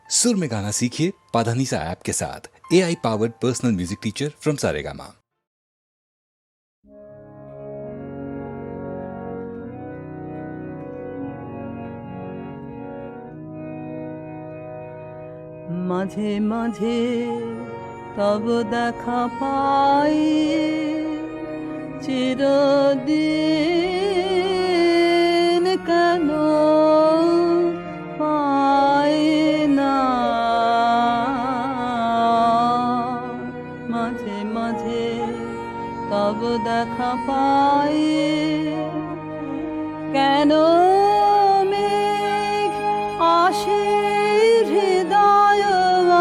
सुर में गाना सीखिए पाधानीसा ऐप के साथ। AI powered personal music teacher from Saregama. মাঝে মাঝে তব দেখা পাই, চিরদিন কেন পাই না। মাঝে মাঝে তব দেখা পাই, কেন মেঘ আসে হৃদয়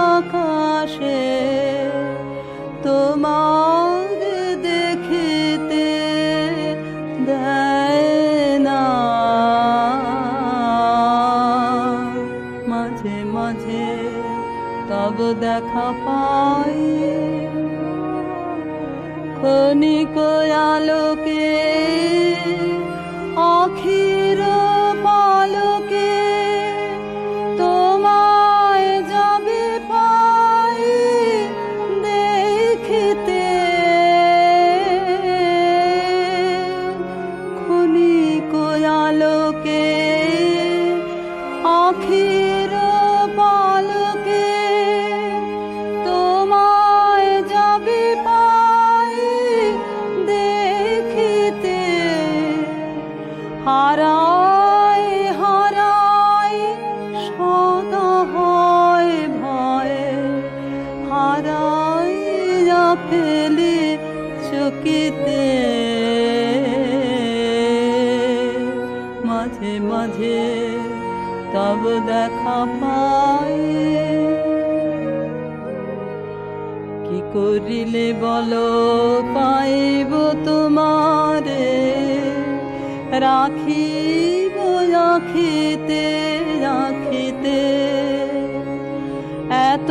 আকাশে, তোমার দেখিতে দেয় না। মাঝে মাঝে তব দেখা পাই, ক্ষণিক আলোকে আখির পালকে তোমায় যাবে পাই দেখিতে। ক্ষণিক আলোকে আখির পালকে তোমায় যাবে পাই দেখিতে। হারায় হারায় সদা হয় ভয়ে, হারাইয়া ফেলি চকিতে। মাঝে মাঝে তব দেখা পাই, কি করিলে বলো পাইব তোমারে, রাখিব রাখিতে রাখিতে। এত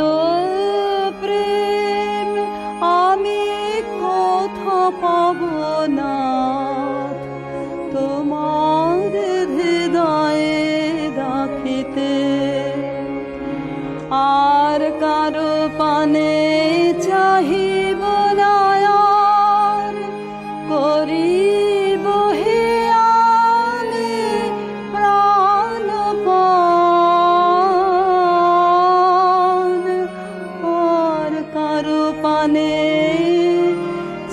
প্রেম আমি কোথা পাব না, তোমার হৃদয়ে রাখিতে। আর কারো পানে চাহিব না, আর করিব হে আমি প্রাণপণ। আর কারো পানে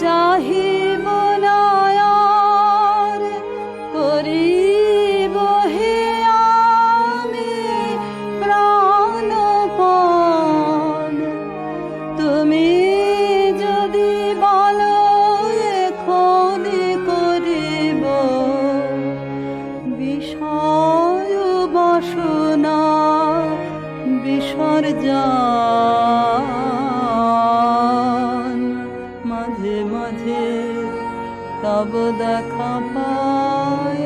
চাহিব না, আর করিব হে আমি প্রাণপণ। তুমি যদি বলো এখনই করিব বিষয় বাসনা বিসর্জন। মাঝে মাঝে তব দেখা পাই।